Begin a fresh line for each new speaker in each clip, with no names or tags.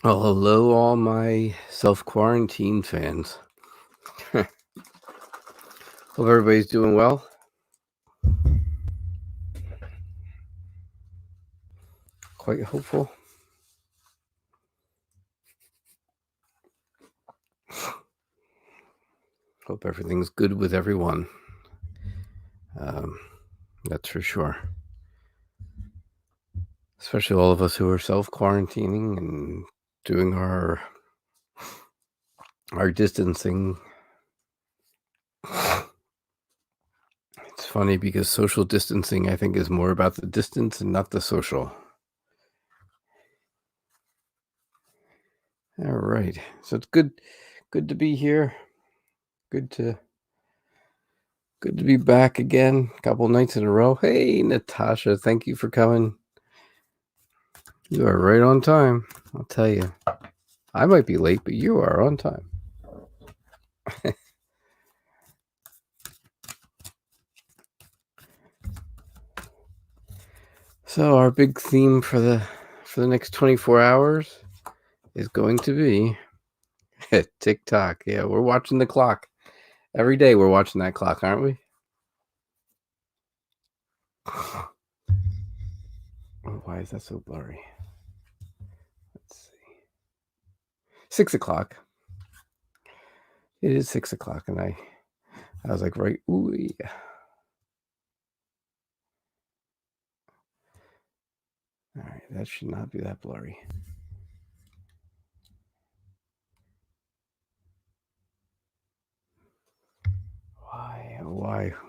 Well, hello, all my self-quarantine fans. Hope everybody's doing well. Quite hopeful. Hope everything's good with everyone. That's for sure. Especially all of us who are self-quarantining and doing our distancing. It's funny because social distancing, I think, is more about the distance and not the social. All right. So it's good to be here. Good to be back again. A couple nights in a row. Hey, Natasha, thank you for coming. You are right on time. I'll tell you. I might be late, but you are on time. So our big theme for the next 24 hours is going to be TikTok. Yeah, we're watching the clock. Every day we're watching that clock, aren't we? Oh, why is that so blurry? Let's see. 6 o'clock. It is 6 o'clock, and I was like, right, ooh, yeah. All right, that should not be that blurry.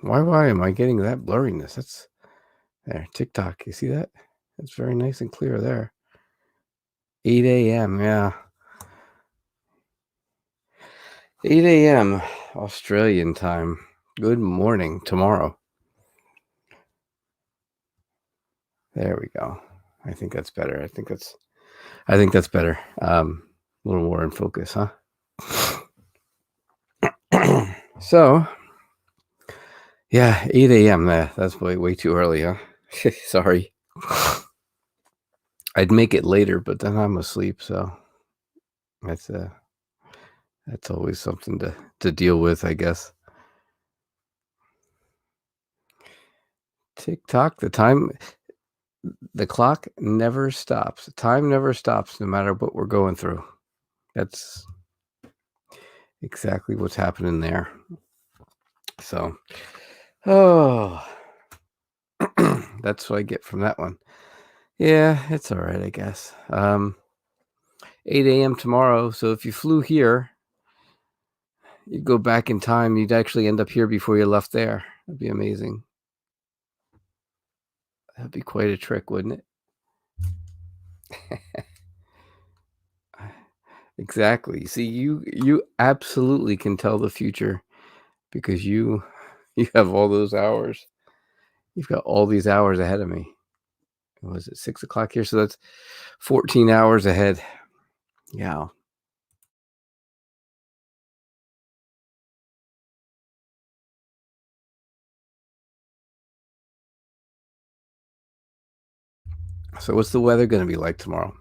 Why am I getting that blurriness? That's there, TikTok. You see that? That's very nice and clear there. 8 a.m. Yeah. 8 a.m. Australian time. Good morning tomorrow. There we go. I think that's better. I think that's better. A little more in focus, huh? So, yeah, 8 a.m. That's way too early, huh? Sorry. I'd make it later, but then I'm asleep, so that's always something to deal with, I guess. TikTok, the clock never stops. Time never stops, no matter what we're going through. That's exactly what's happening there. So, that's what I get from that one. Yeah, it's all right, I guess. 8 a.m. tomorrow. So if you flew here, you'd go back in time. You'd actually end up here before you left there. That'd be amazing. That'd be quite a trick, wouldn't it? Exactly. See, you absolutely can tell the future because you have all those hours. You've got all these hours ahead of me. Was it 6 o'clock here? So that's 14 hours ahead. Yeah. So what's the weather going to be like tomorrow?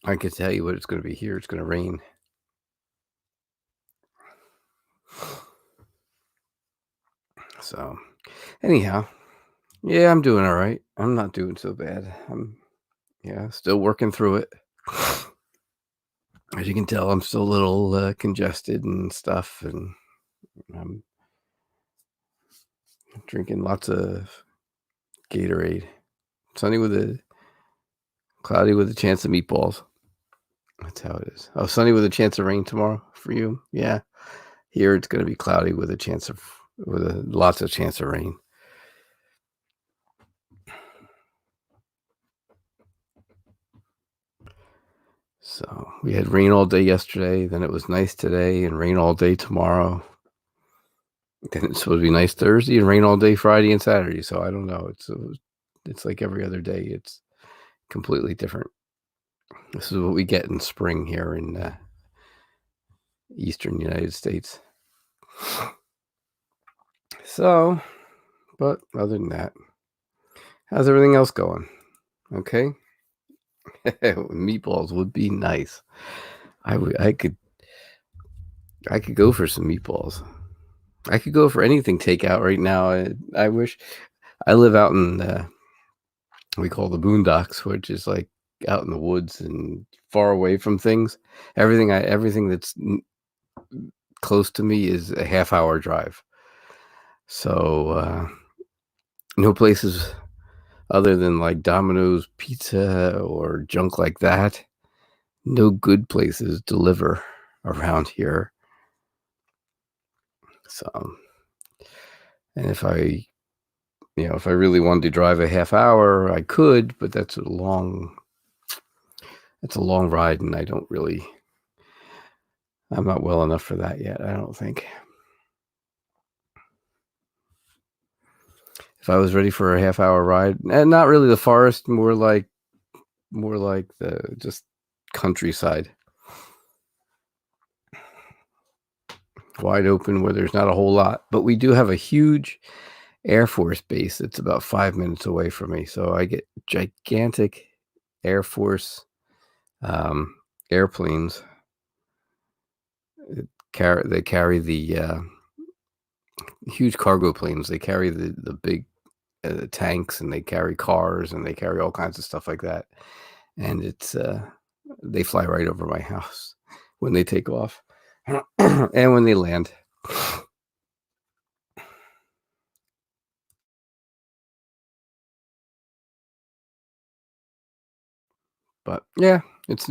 I can tell you what it's going to be here. It's going to rain. So, anyhow, yeah, I'm doing all right. I'm not doing so bad. I'm still working through it. As you can tell, I'm still a little congested and stuff, and I'm drinking lots of Gatorade. Cloudy with a chance of meatballs. That's how it is. Oh, sunny with a chance of rain tomorrow for you. Yeah, here it's going to be cloudy with lots of chance of rain. So we had rain all day yesterday. Then it was nice today and rain all day tomorrow. Then it's supposed to be nice Thursday and rain all day Friday and Saturday. So I don't know. It's like every other day. It's completely different. This is what we get in spring here in Eastern United States. So, but other than that, how's everything else going? Okay. Meatballs would be nice. I could go for some meatballs. I could go for anything takeout right now. I wish I live out in we call the boondocks, which is like out in the woods and far away from things. Everything that's close to me is a half-hour drive. So no places other than like Domino's Pizza or junk like that. No good places deliver around here. So, and if I really wanted to drive a half hour, I could, but that's a long ride, and I'm not well enough for that yet, I don't think. If I was ready for a half hour ride, and not really the forest, more like the just countryside, wide open where there's not a whole lot, but we do have a huge Air Force base that's about 5 minutes away from me, so I get gigantic Air Force airplanes. They carry the huge cargo planes. They carry the big tanks, and they carry cars, and they carry all kinds of stuff like that. And they fly right over my house when they take off and when they land. But yeah, it's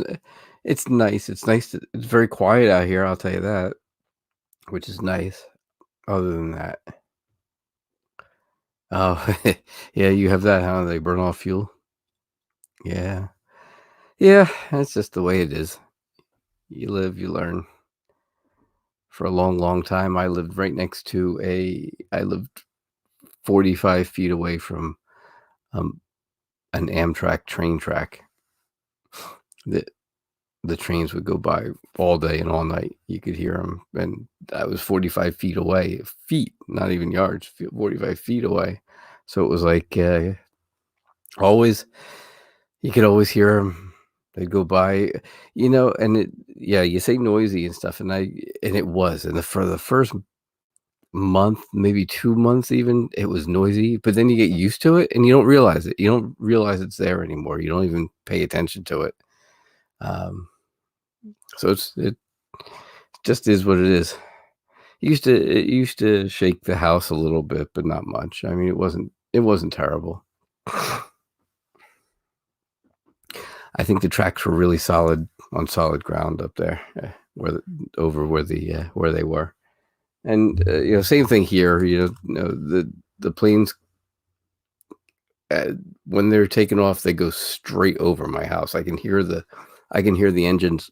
nice. It's very quiet out here. I'll tell you that, which is nice. Other than that, oh yeah, you have that, huh? They burn off fuel. Yeah, yeah. That's just the way it is. You live, you learn. For a long, long time, I lived right next to I lived 45 feet away from um, an Amtrak train track. The the trains would go by all day and all night. You could hear them, and I was 45 feet away, feet, not even yards, 45 feet away. So it was like always, you could always hear them. They'd go by, and yeah, you say noisy and stuff, and it was, and for the first month, maybe 2 months even, it was noisy, but then you get used to it and you don't realize it. You don't realize it's there anymore. You don't even pay attention to it. Um, so it just is what it is. It used to shake the house a little bit, but not much. I mean, it wasn't terrible. I think the tracks were really solid on solid ground up there, over where they were. And same thing here. The planes, uh, when they're taking off, they go straight over my house. I can hear the engines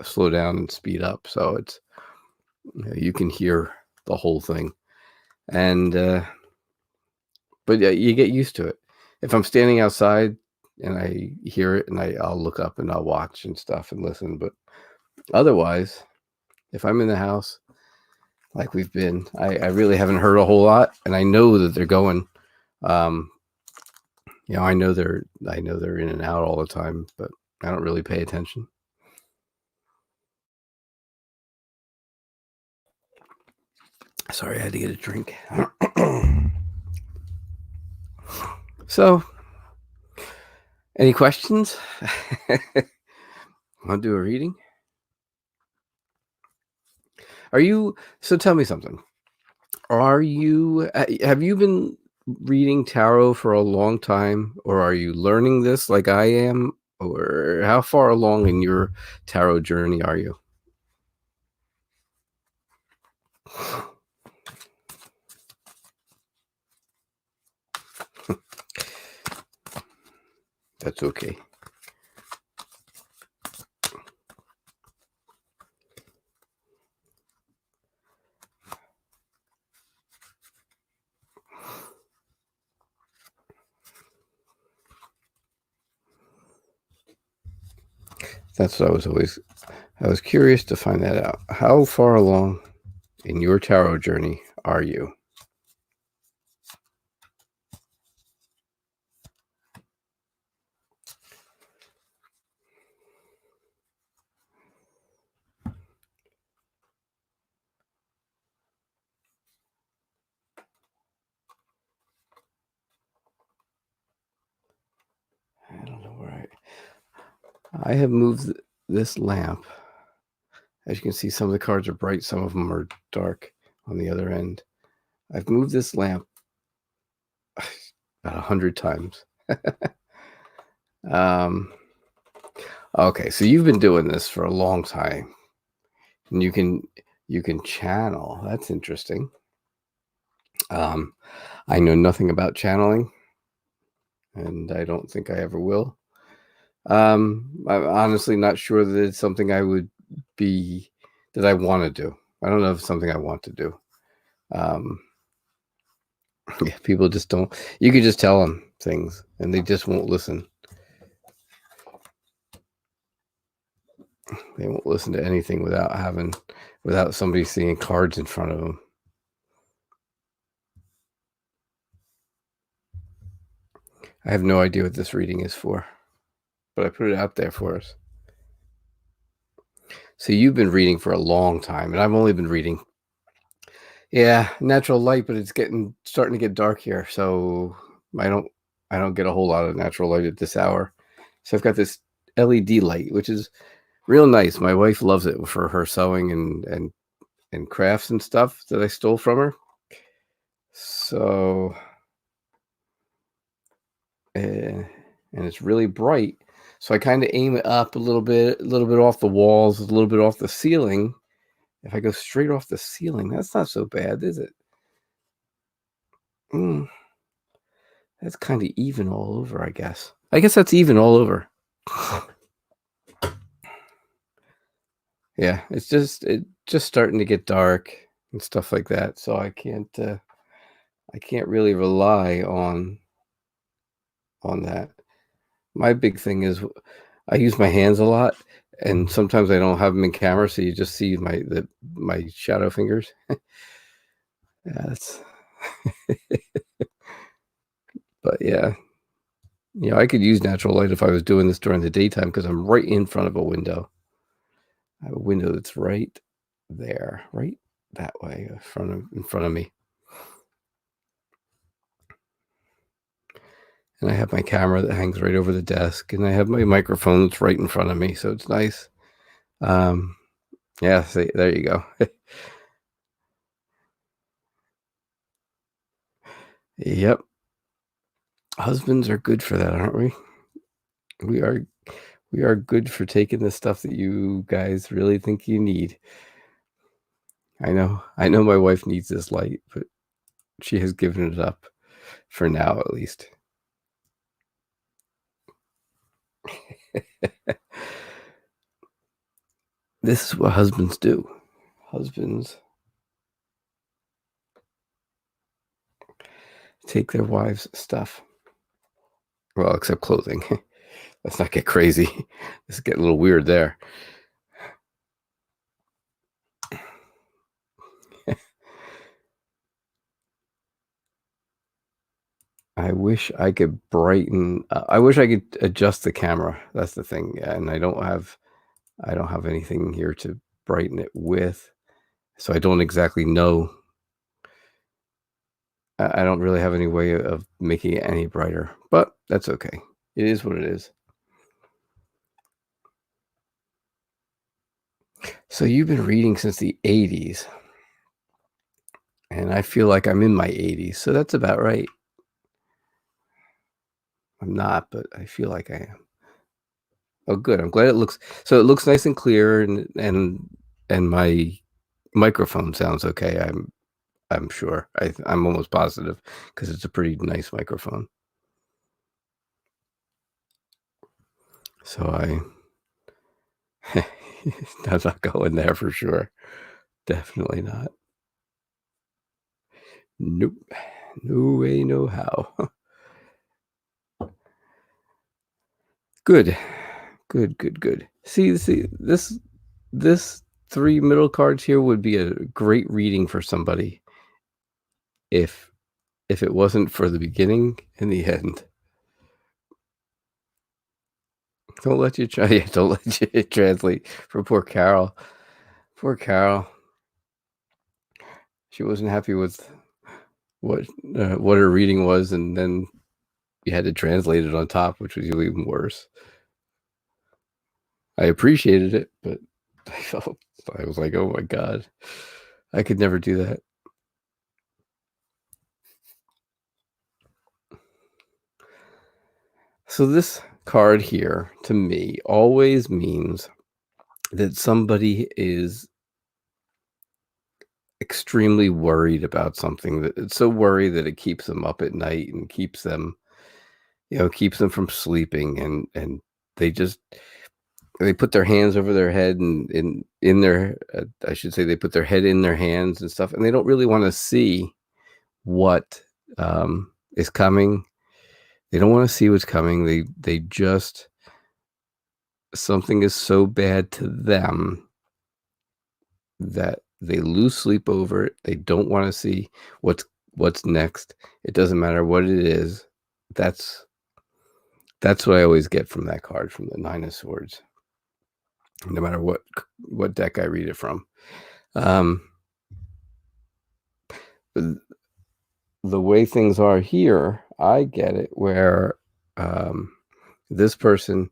slow down and speed up, so you can hear the whole thing. And but yeah, you get used to it. If I'm standing outside and I hear it, and I'll look up and I'll watch and stuff and listen. But otherwise, if I'm in the house like we've been, I really haven't heard a whole lot, and I know that they're going. Um, I know they're in and out all the time, but I don't really pay attention. Sorry, I had to get a drink. So, any questions? Want to do a reading? So tell me something. Have you been reading tarot for a long time, or are you learning this like I am, or how far along in your tarot journey are you? That's okay. That's what I was curious to find that out. How far along in your tarot journey are you? I have moved this lamp. As you can see, some of the cards are bright, some of them are dark on the other end. I've moved this lamp about 100 times. Okay, so you've been doing this for a long time, and you can channel. That's interesting. I know nothing about channeling, and I don't think I ever will. I'm honestly not sure that it's something I would be that I want to do. I don't know if it's something I want to do. Yeah, people just don't. You can just tell them things, and they just won't listen. They won't listen to anything without somebody seeing cards in front of them. I have no idea what this reading is for, but I put it out there for us. So you've been reading for a long time, and I've only been reading. Yeah, natural light, but it's starting to get dark here, so I don't get a whole lot of natural light at this hour. So I've got this LED light, which is real nice. My wife loves it for her sewing and crafts and stuff that I stole from her. So, and it's really bright. So I kind of aim it up a little bit off the walls, a little bit off the ceiling. If I go straight off the ceiling, that's not so bad, is it? That's kind of even all over, I guess. I guess that's even all over. Yeah, it's just starting to get dark and stuff like that. So I can't really rely on that. My big thing is I use my hands a lot, and sometimes I don't have them in camera, so you just see my shadow fingers. Yeah, that's but yeah, I could use natural light if I was doing this during the daytime because I'm right in front of a window. I have a window that's right there, right that way, in front of me. And I have my camera that hangs right over the desk, and I have my microphone that's right in front of me, so it's nice. Yeah, see, there you go. Yep. Husbands are good for that, aren't we? We are good for taking the stuff that you guys really think you need. I know my wife needs this light, but she has given it up for now, at least. This is what husbands do. Husbands take their wives' stuff. Well, except clothing. Let's not get crazy. This is getting a little weird there. I wish I could brighten. I wish I could adjust the camera. That's the thing, and I don't have anything here to brighten it with, so I don't exactly know. I don't really have any way of making it any brighter, but that's okay. It is what it is. So you've been reading since the 80s, and I feel like I'm in my 80s, so that's about right. I'm not, but I feel like I am. Oh, good. I'm glad it looks nice and clear, and my microphone sounds okay. I'm sure. I'm almost positive because it's a pretty nice microphone. So I'm not going there for sure. Definitely not. Nope. No way, no how. Good. See, this 3 middle cards here would be a great reading for somebody if it wasn't for the beginning and the end. Don't let you translate for poor Carol. Poor Carol. She wasn't happy with what her reading was, and then you had to translate it on top, which was even worse. I appreciated it, but I was like, oh my God, I could never do that. So this card here to me always means that somebody is extremely worried about something, that it's so worried that it keeps them up at night and keeps them, keeps them from sleeping, and they just they put their hands over their head and in their I should say they put their head in their hands and stuff, and they don't really want to see what is coming. They don't want to see what's coming. They just, something is so bad to them that they lose sleep over it. They don't want to see what's next. It doesn't matter what it is. That's what I always get from that card, from the Nine of Swords, no matter what deck I read it from. The way things are here, I get it, where this person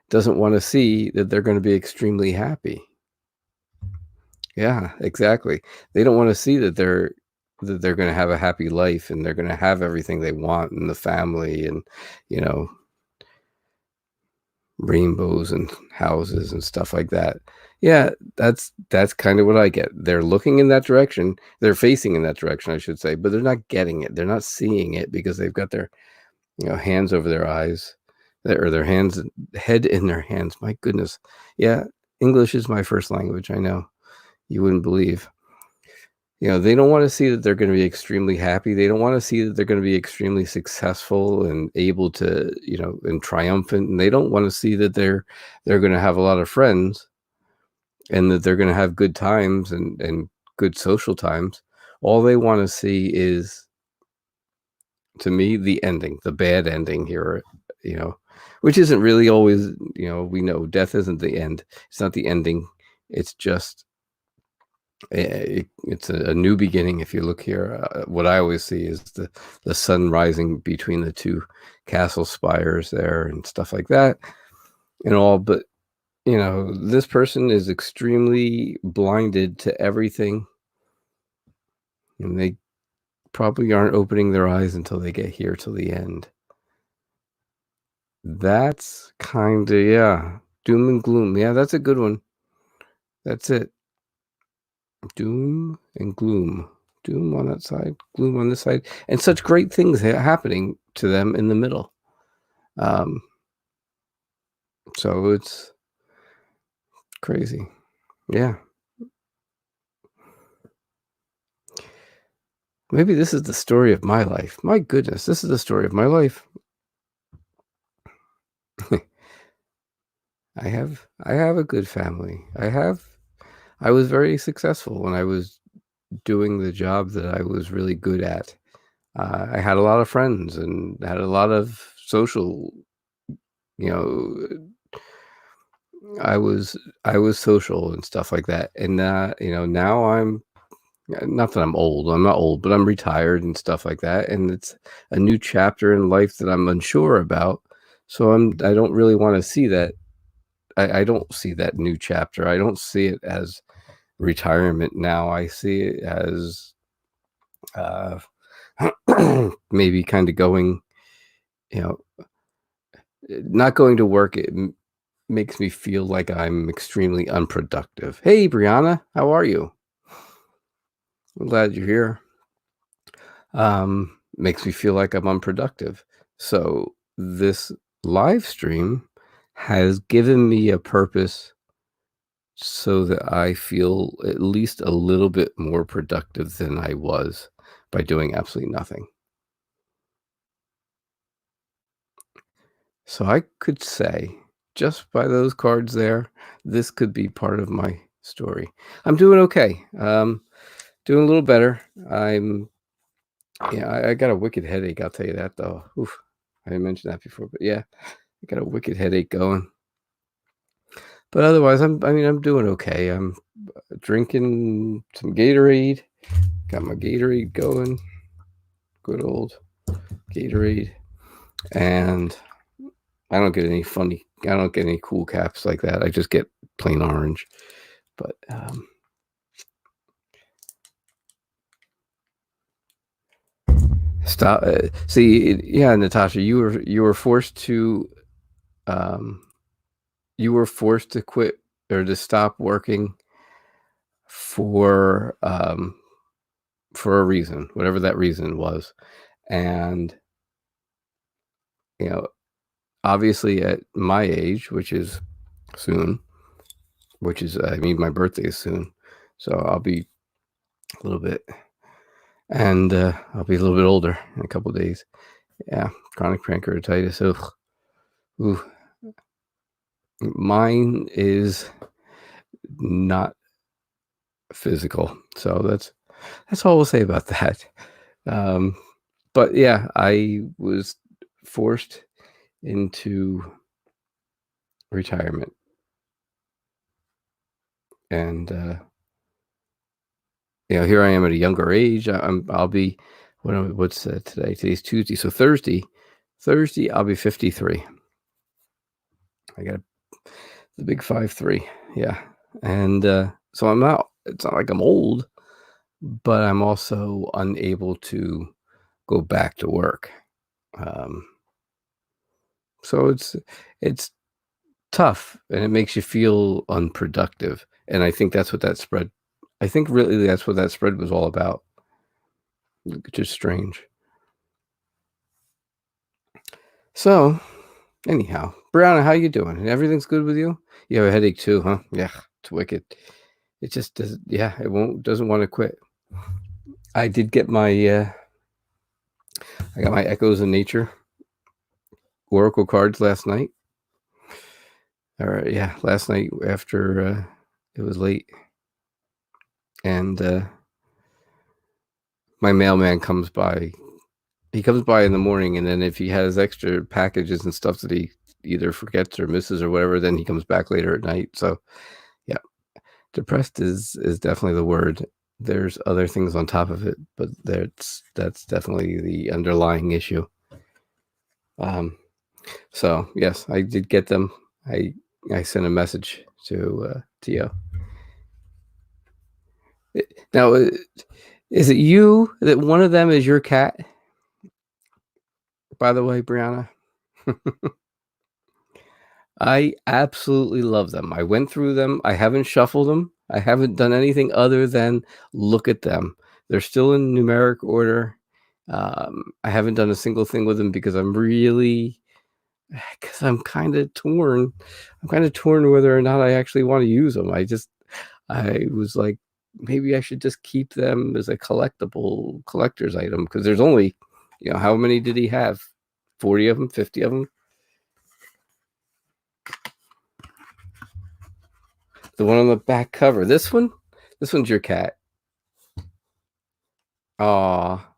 doesn't want to see that they're going to be extremely happy. Yeah, exactly. They don't want to see that they're going to have a happy life and they're going to have everything they want in the family, and rainbows and houses and stuff like that. Yeah, that's kind of what I get. They're looking in that direction. They're facing in that direction, I should say, but they're not getting it. They're not seeing it because they've got their hands over their eyes, or their head in their hands. My goodness. Yeah, English is my first language. I know. You wouldn't believe. They don't want to see that they're going to be extremely happy. They don't want to see that they're going to be extremely successful and able to, and triumphant. And they don't want to see that they're going to have a lot of friends and that they're going to have good times and good social times. All they want to see is, to me, the ending, the bad ending here, which isn't really always, we know death isn't the end. It's not the ending. It's just, it's a new beginning. If you look here, what I always see is the sun rising between the two castle spires there and stuff like that and all. But this person is extremely blinded to everything, and they probably aren't opening their eyes until they get here till the end. That's kind of, yeah, doom and gloom. Yeah, that's a good one. That's it. Doom and gloom. Doom on that side, gloom on this side, and such great things happening to them in the middle. So it's crazy. Yeah. Maybe this is the story of my life. My goodness, this is the story of my life. I have a good family. I was very successful when I was doing the job that I was really good at. I had a lot of friends and had a lot of social, I was social and stuff like that. And now I'm not that I'm old. I'm not old, but I'm retired and stuff like that. And it's a new chapter in life that I'm unsure about. So I don't really want to see that. I don't see that new chapter. I don't see it as retirement now. I see it as maybe kind of going, not going to work. It makes me feel like I'm extremely unproductive. Hey, Brianna, how are you? I'm glad you're here. Makes me feel like I'm unproductive. So this live stream has given me a purpose so that I feel at least a little bit more productive than I was by doing absolutely nothing. So I could say, just by those cards there, this could be part of my story. I'm doing okay. Doing a little better. I got a wicked headache. I'll tell you that, though. Oof, I didn't mention that before, but yeah, I got a wicked headache going. But otherwise, I'm doing okay. I'm drinking some Gatorade. Got my Gatorade going. Good old Gatorade. And I don't get any funny don't get any cool caps like that. I just get plain orange. But stop. See, yeah, Natasha, you were forced to quit or to stop working for a reason, whatever that reason was. And obviously at my age, which is soon, my birthday is soon, so I'll be a little bit, and I'll be a little bit older in a couple of days. Yeah, chronic pancreatitis. Ugh. Ooh. Mine is not physical, so that's all we'll say about that. But yeah, I was forced into retirement, and here I am at a younger age. I'll be what's today? Today's Tuesday, so Thursday I'll be 53. I got the big 5'3". Yeah, and so I'm not. It's not like I'm old, but I'm also unable to go back to work. So it's tough, and it makes you feel unproductive. And I think that's what that spread. I think really that's what that spread was all about. Just strange. So, anyhow, Brianna, how you doing? Everything's good with you? You have a headache too, huh? Yeah, it's wicked. It just doesn't. Yeah, doesn't want to quit. I did get my. I got my Echoes of Nature Oracle cards last night. All right, yeah, last night after it was late, and my mailman comes by. He comes by in the morning, and then if he has extra packages and stuff that he either forgets or misses or whatever, then he comes back later at night. So, yeah, depressed is definitely the word. There's other things on top of it, but that's definitely the underlying issue. So yes, I did get them. I sent a message to Tio. Now, is it you that one of them is your cat? By the way, Brianna, I absolutely love them. I went through them. I haven't shuffled them. I haven't done anything other than look at them. They're still in numeric order. I haven't done a single thing with them because I'm kind of torn. I'm kind of torn whether or not I actually want to use them. I was like, maybe I should just keep them as a collector's item, because there's only, how many did he have? 40 of them, 50 of them? The one on the back cover. This one? This one's your cat. Aw.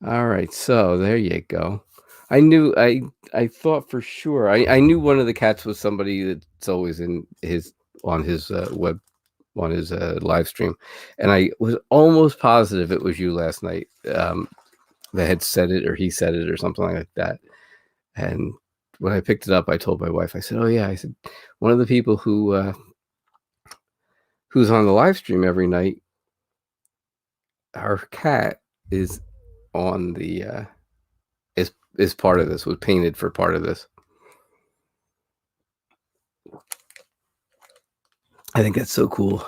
All right, so there you go. I knew, I thought for sure. I knew one of the cats was somebody that's always on his live stream, and I was almost positive it was you last night that had said it, or he said it, or something like that. And when I picked it up, I told my wife, I said, "Oh yeah," I said, "one of the people who's on the live stream every night, our cat is on the is part of this, was painted for part of this." I think that's so cool.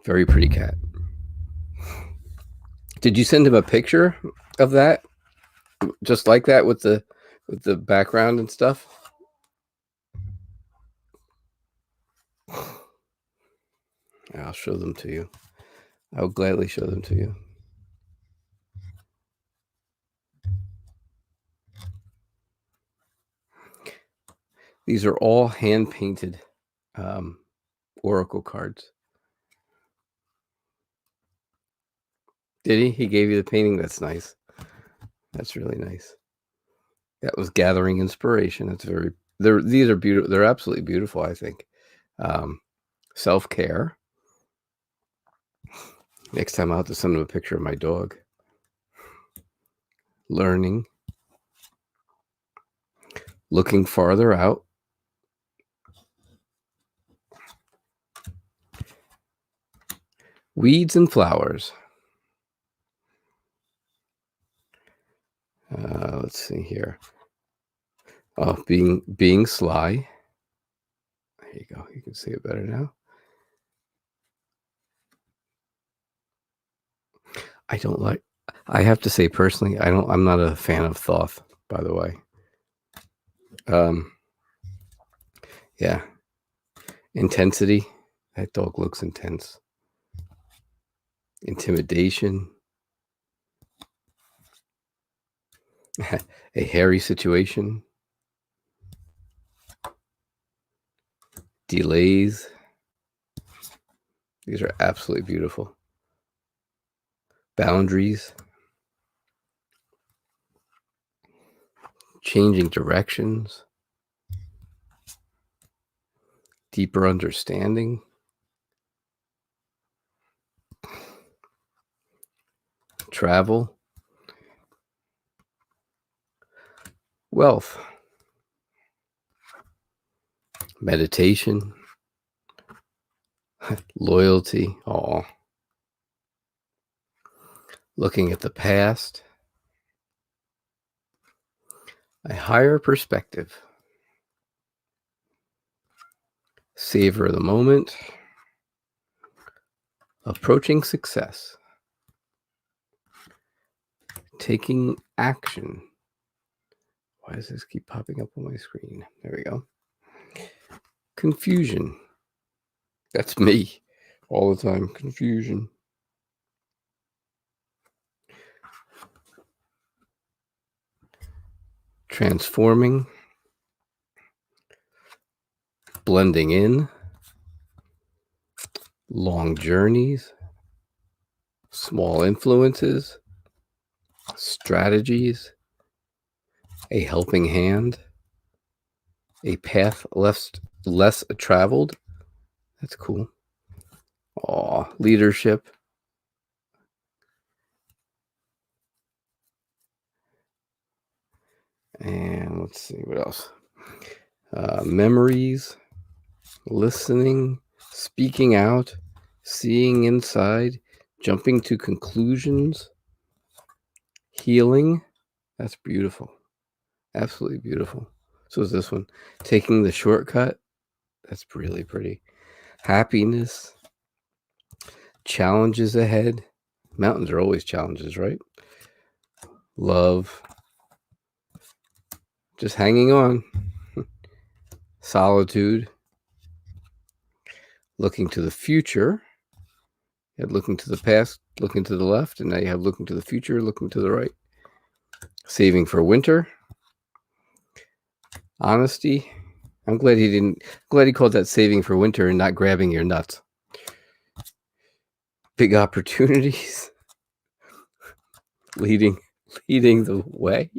Very pretty cat. Did you send him a picture of that, just like that, with the background and stuff? I'll show them to you. I'll gladly show them to you. These are all hand painted Oracle cards. Did he? He gave you the painting? That's nice. That's really nice. That was gathering inspiration. That's these are beautiful. They're absolutely beautiful, I think. Self-care. Next time I'll have to send him a picture of my dog. Learning. Looking farther out. Weeds and flowers. Let's see here. Oh, being sly. There you go. You can see it better now. I have to say personally, I'm not a fan of Thoth, by the way. Yeah. Intensity. That dog looks intense. Intimidation. A hairy situation. Delays. These are absolutely beautiful. Boundaries. Changing directions. Deeper understanding. Travel. Wealth. Meditation. Loyalty. Aw. Looking at the past. A higher perspective. Savor the moment. Approaching success. Taking action. Why does this keep popping up on my screen? There we go. Confusion. That's me all the time. Confusion. Transforming. Blending in. Long journeys. Small influences. Strategies. A helping hand. A path less traveled. That's cool. Aw, leadership. And let's see what else. Memories. Listening. Speaking out. Seeing inside. Jumping to conclusions. Healing. That's beautiful. Absolutely beautiful. So is this one. Taking the shortcut. That's really pretty. Happiness. Challenges ahead. Mountains are always challenges, right? Love. Just hanging on. Solitude. Looking to the future. You had looking to the past, looking to the left, and now you have looking to the future, looking to the right. Saving for winter. Honesty. I'm glad he called that saving for winter and not grabbing your nuts. Big opportunities. Leading the way.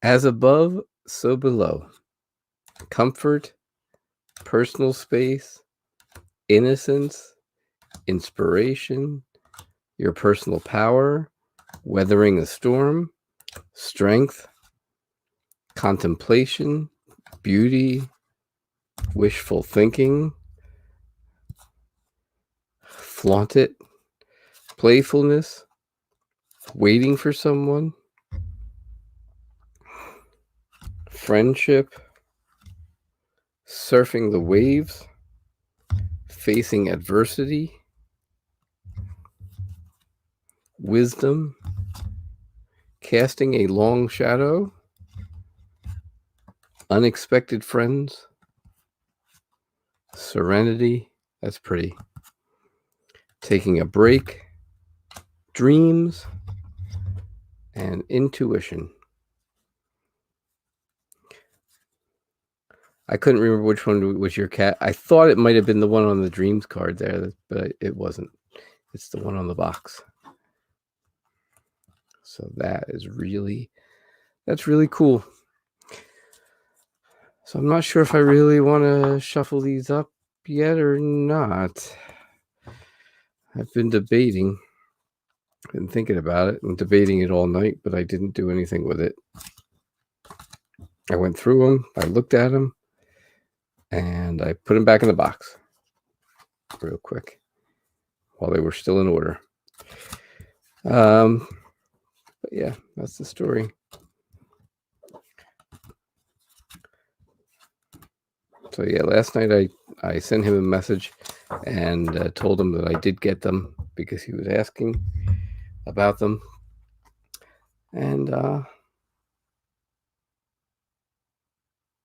As above, so below. Comfort. Personal space. Innocence. Inspiration. Your personal power. Weathering a storm. Strength. Contemplation. Beauty. Wishful thinking. Flaunt it. Playfulness. Waiting for someone. Friendship. Surfing the waves. Facing adversity. Wisdom. Casting a long shadow. Unexpected friends. Serenity. That's pretty. Taking a break. Dreams. And intuition. I couldn't remember which one was your cat. I thought it might have been the one on the dreams card there, but it wasn't. It's the one on the box. So that's really cool. So I'm not sure if I really want to shuffle these up yet or not. I've been debating. Been thinking about it and debating it all night, but I didn't do anything with it. I went through them, I looked at them, and I put them back in the box real quick while they were still in order. But yeah, that's the story. So yeah, last night I sent him a message and told him that I did get them because he was asking about them. And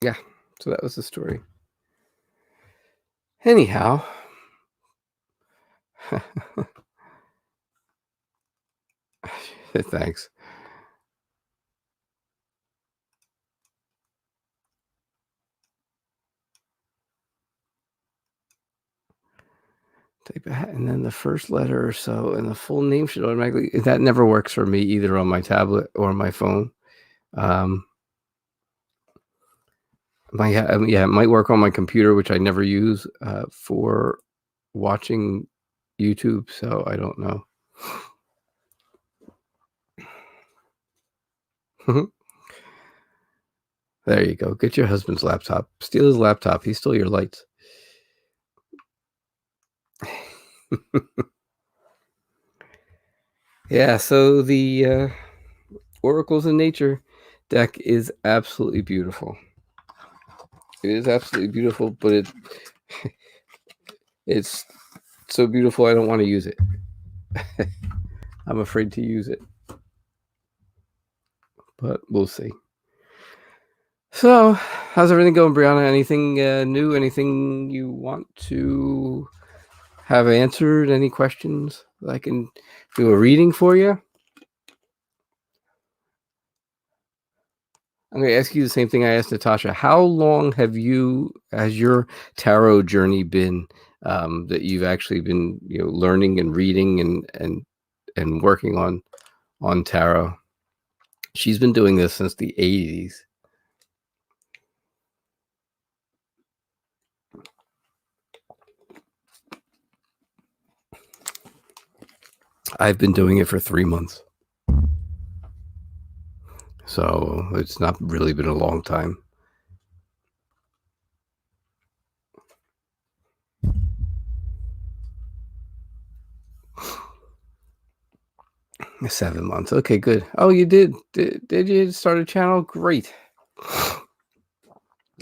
yeah, so that was the story. Anyhow, thanks. And then the first letter or so, and the full name should automatically. That never works for me either on my tablet or my phone. Yeah, it might work on my computer, which I never use for watching YouTube. So I don't know. There you go. Get your husband's laptop. Steal his laptop. He stole your lights. Yeah, so the Oracles in Nature deck is absolutely beautiful. It is absolutely beautiful, but it's so beautiful I don't want to use it. I'm afraid to use it. But we'll see. So, how's everything going, Brianna? Anything new? Anything you want to have answered? Any questions I can do a reading for you? I'm going to ask you the same thing I asked Natasha. How long has your tarot journey been that you've actually been learning and reading and working on tarot? She's been doing this since the 80s. I've been doing it for 3 months. So it's not really been a long time. $7 months. Okay, good. Oh, you did. Did you start a channel? Great.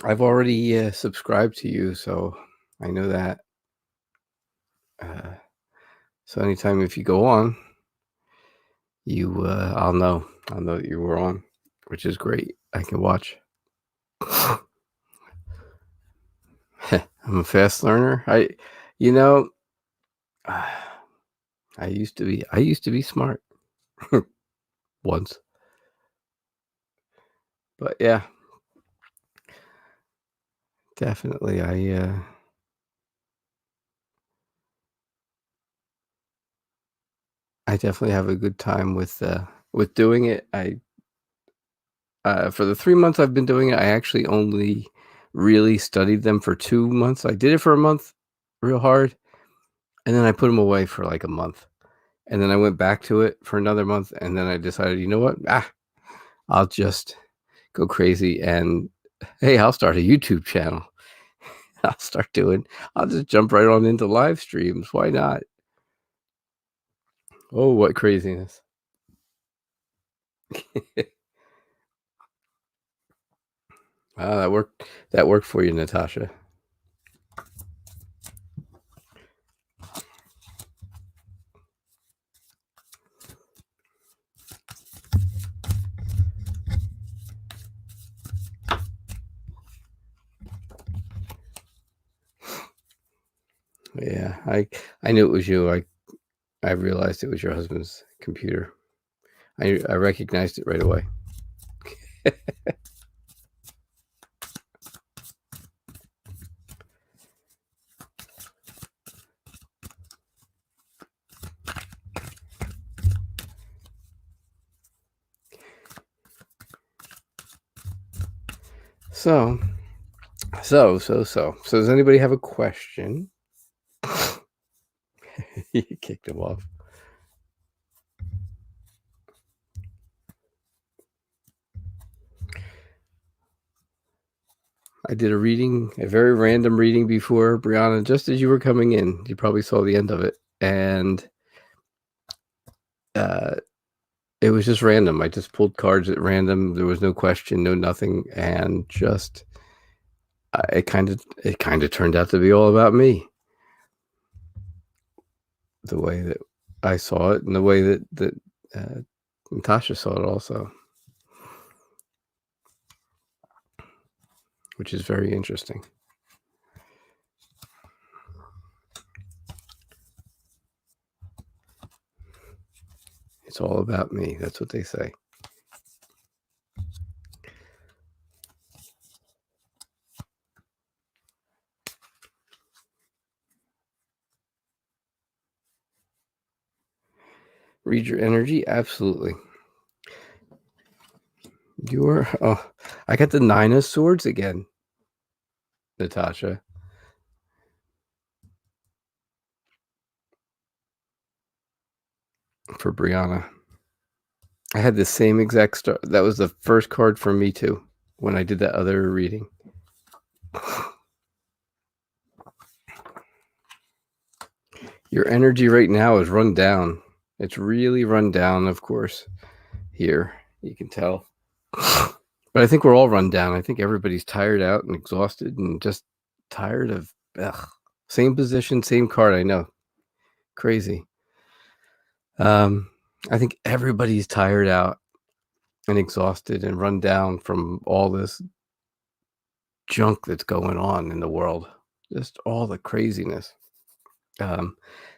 I've already subscribed to you, so I know that. So anytime if you go on, I'll know that you were on, which is great. I can watch. I'm a fast learner. I used to be smart once, but yeah, definitely. I definitely have a good time with doing it. For the 3 months I've been doing it, I actually only really studied them for 2 months. I did it for a month real hard, and then I put them away for like a month. And then I went back to it for another month, and then I decided, you know what? I'll just go crazy and hey, I'll start a YouTube channel. I'll just jump right on into live streams. Why not? Oh, what craziness. That worked for you, Natasha. Yeah, I knew it was you. I realized it was your husband's computer. I recognized it right away. So does anybody have a question? You kicked him off. I did a reading, a very random reading before, Brianna, just as you were coming in. You probably saw the end of it. And it was just random. I just pulled cards at random. There was no question, no nothing. And just, it kind of turned out to be all about me. The way that I saw it and the way that Natasha saw it also. Which is very interesting. It's all about me. That's what they say. Read your energy? Absolutely. I got the 9 of Swords again, Natasha. For Brianna. I had the same exact star. That was the first card for me too, when I did that other reading. Your energy right now is run down. It's really run down, of course. Here, you can tell. But I think we're all run down. I think everybody's tired out and exhausted and just tired of same position, same card. I know. Crazy. I think everybody's tired out and exhausted and run down from all this junk that's going on in the world. Just all the craziness. And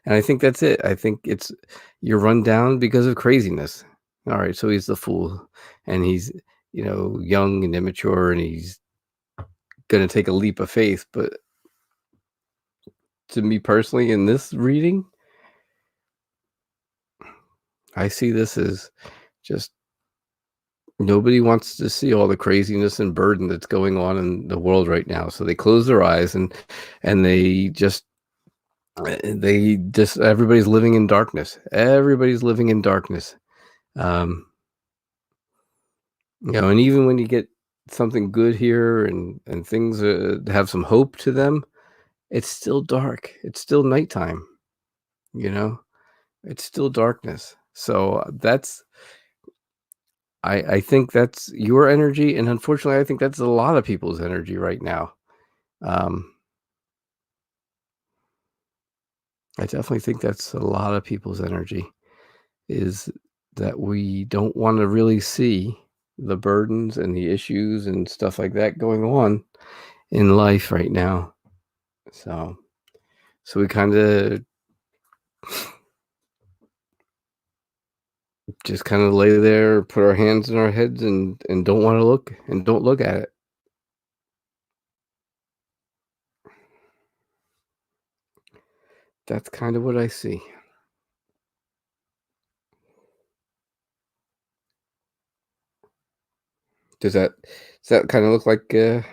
I think that's it. I think you're run down because of craziness. All right, so he's the fool, and he's young and immature, and he's going to take a leap of faith. But to me personally, in this reading, I see this as just nobody wants to see all the craziness and burden that's going on in the world right now. So they close their eyes and they just everybody's living in darkness. Everybody's living in darkness. And even when you get something good here and things have some hope to them, it's still dark. It's still nighttime. It's still darkness. So I think that's your energy, and unfortunately, I think that's a lot of people's energy right now. I definitely think that's a lot of people's energy, is that we don't want to really see the burdens and the issues and stuff like that going on in life right now. So we kind of just kind of lay there, put our hands in our heads, and don't want to look and don't look at it. That's kind of what I see. Does that kind of look like kind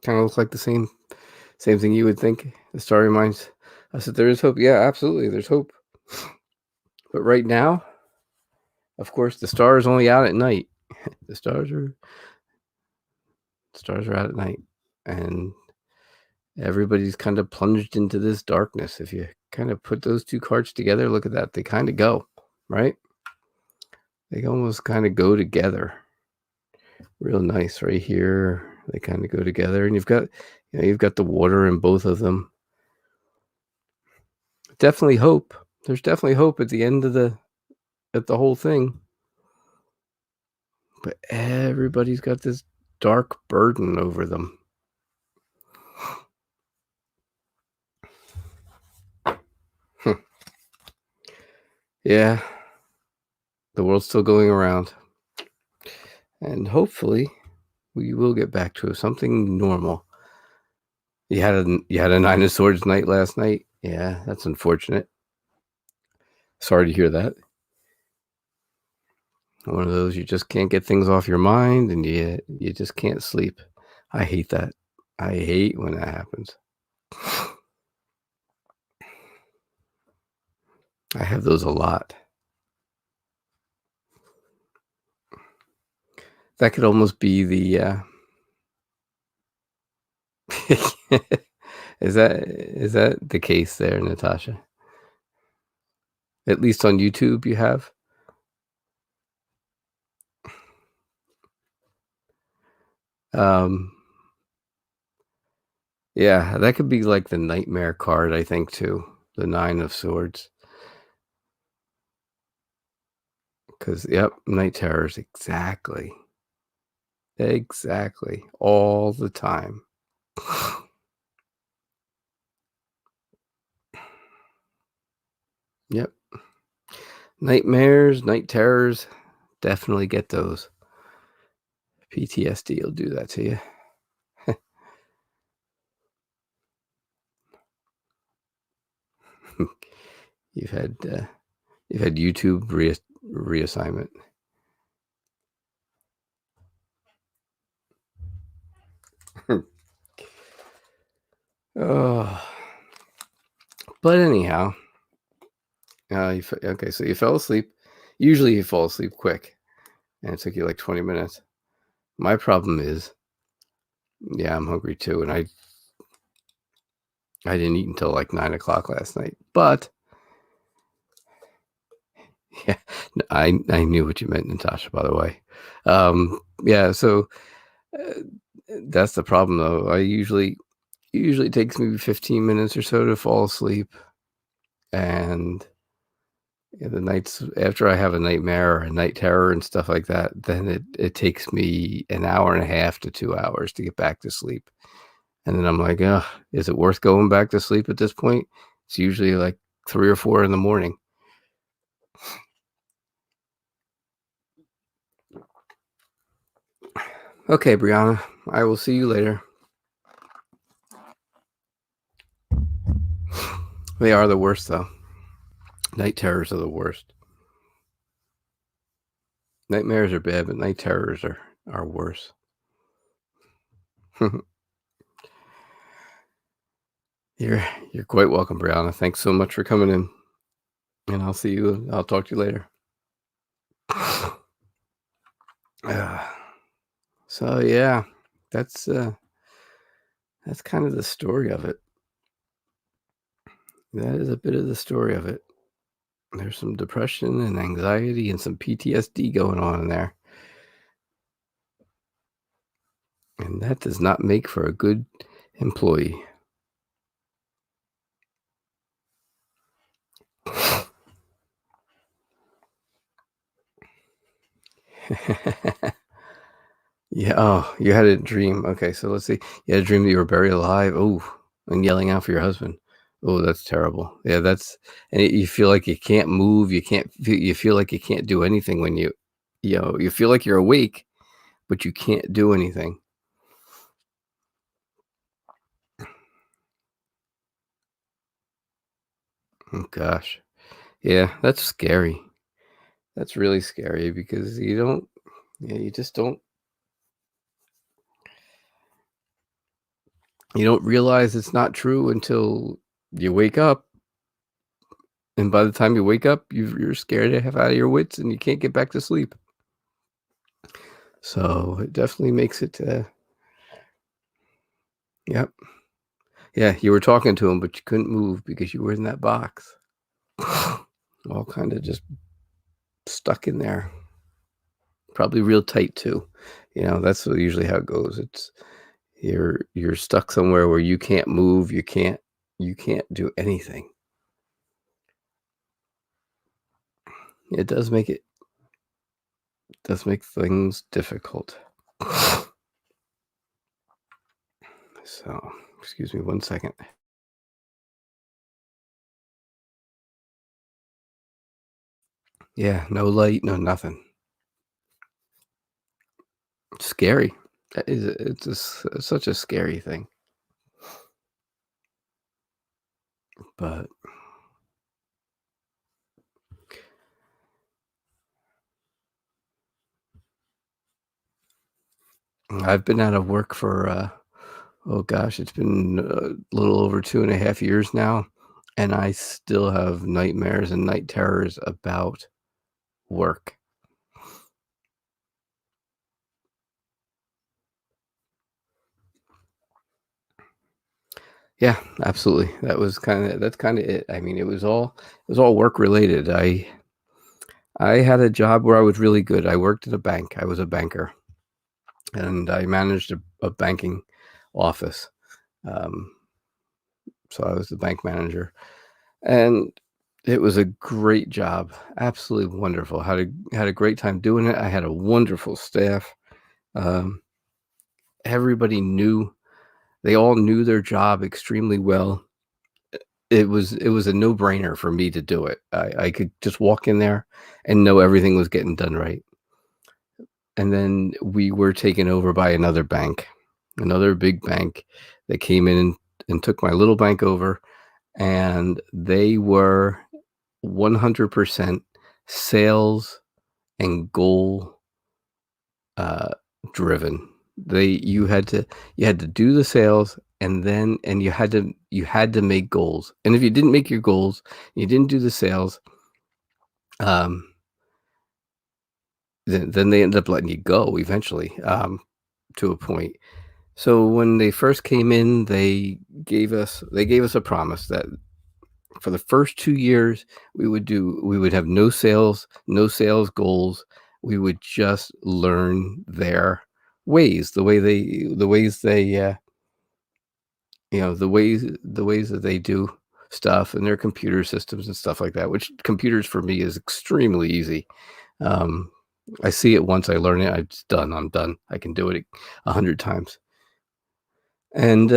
of look like the same thing you would think? The star reminds us that there is hope. Yeah, absolutely, there's hope. But right now, of course, the star is only out at night. The stars are out at night, and everybody's kind of plunged into this darkness. If you kind of put those two cards together, look at that. They kind of go, right? They almost kind of go together. Real nice right here. They kind of go together, and you've got the water in both of them. Definitely hope. There's definitely hope at the end of the whole thing. But everybody's got this dark burden over them. Yeah. The world's still going around. And hopefully we will get back to something normal. You had a 9 of Swords night last night. Yeah, that's unfortunate. Sorry to hear that. One of those, you just can't get things off your mind, and you just can't sleep. I hate that. I hate when that happens. I have those a lot. That could almost be the is that the case there, Natasha? At least on YouTube you have? Um, yeah, that could be like the nightmare card, I think, too, the 9 of swords. 'Cause yep, night terrors, exactly. Exactly, all the time. Yep. Nightmares, night terrors, definitely get those. PTSD will do that to you. You've had, you've had YouTube reassignment. Oh, but anyhow, okay, so you fell asleep. Usually you fall asleep quick, and it took you like 20 minutes. My problem is, yeah, I'm hungry too, and I didn't eat until like 9 o'clock last night. But yeah, I knew what you meant, Natasha. By the way, yeah. So uh, that's the problem, though. Usually it takes me 15 minutes or so to fall asleep, and yeah, the nights after I have a nightmare or a night terror and stuff like that, then it takes me an hour and a half to 2 hours to get back to sleep. And then I'm like, ugh, is it worth going back to sleep at this point? It's usually like 3 or 4 in the morning. Okay, Brianna, I will see you later. They are the worst, though. Night terrors are the worst. Nightmares are bad, but night terrors are worse. You're you're quite welcome, Brianna. Thanks so much for coming in, and I'll talk to you later. Uh, so yeah, that's uh that's kind of the story of it. That is a bit of the story of it. There's some depression and anxiety and some PTSD going on in there, and that does not make for a good employee. Yeah. Oh, you had a dream. Okay, so let's see. You had a dream that you were buried alive. Oh, and yelling out for your husband. Oh, that's terrible. Yeah, that's and you feel like you can't move. You feel like you can't do anything when you feel like you're awake, but you can't do anything. Oh gosh. Yeah, that's scary. That's really scary because you just you don't realize it's not true until you wake up. And by the time you wake up, you're scared to have out of your wits and you can't get back to sleep. So it definitely makes it, yep. Yeah, you were talking to him, but you couldn't move because you were in that box. All kind of just stuck in there. Probably real tight too. That's usually how it goes. You're stuck somewhere where you can't move, you can't do anything. It does make things difficult. So, excuse me 1 second. Yeah, no light, no nothing. It's scary. Such a scary thing. But I've been out of work for oh gosh, it's been a little over 2.5 years now, and I still have nightmares and night terrors about work. Yeah, absolutely. That's kind of it. I mean, it was all work related. I had a job where I was really good. I worked at a bank. I was a banker, and I managed a banking office. Um, so I was the bank manager, and it was a great job. Absolutely wonderful. Had a great time doing it. I had a wonderful staff. Um, everybody knew they all knew their job extremely well. It was a no-brainer for me to do it. I could just walk in there and know everything was getting done right. And then we were taken over by another bank, another big bank that came in and took my little bank over, and they were 100% sales and goal uh, driven. They you had to do the sales, and you had to make goals. And if you didn't make your goals, you didn't do the sales, um, then they end up letting you go eventually, to a point. So when they first came in, they gave us a promise that for the first 2 years, we would have no sales goals. We would just learn their ways, the ways they, the ways that they do stuff and their computer systems and stuff like that, which computers for me is extremely easy. Um, I see it once, I learn it, it's done, I'm done. I can do it 100 times. And,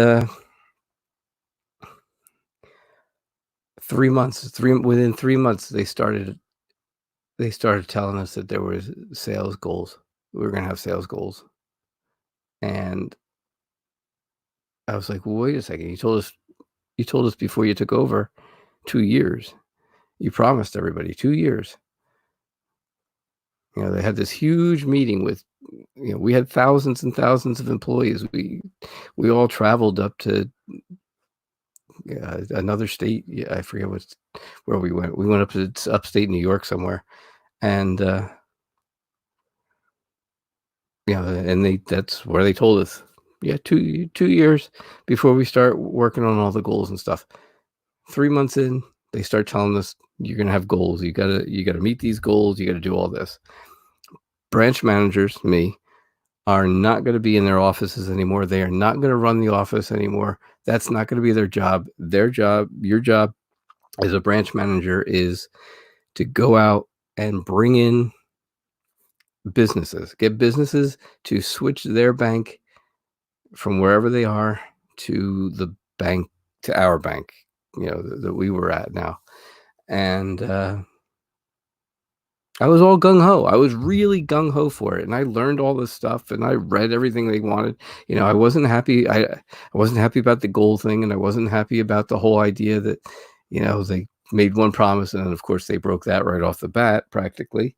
3 months, 3 within 3 months, they started telling us that there was sales goals. We were gonna have sales goals, and I was like, "Well, wait a second, you told us before you took over 2 years. You promised everybody 2 years." They had this huge meeting with we had thousands and thousands of employees. We all traveled up to, another state. Yeah, I forget where we went. We went up to upstate New York somewhere, and, and that's where they told us, "Yeah, 2 years before we start working on all the goals and stuff." 3 months in, they start telling us, "You're gonna have goals. You gotta meet these goals. You gotta do all this." Branch managers, me, are not gonna be in their offices anymore. They are not gonna run the office anymore. That's not gonna be their job. Your job as a branch manager is to go out and bring in businesses, get businesses to switch their bank from wherever they are to the bank to our bank, that we were at now. And, I was all gung ho. I was really gung ho for it, and I learned all this stuff, and I read everything they wanted. I wasn't happy. I wasn't happy about the goal thing, and I wasn't happy about the whole idea that, they made one promise, and then, of course, they broke that right off the bat practically.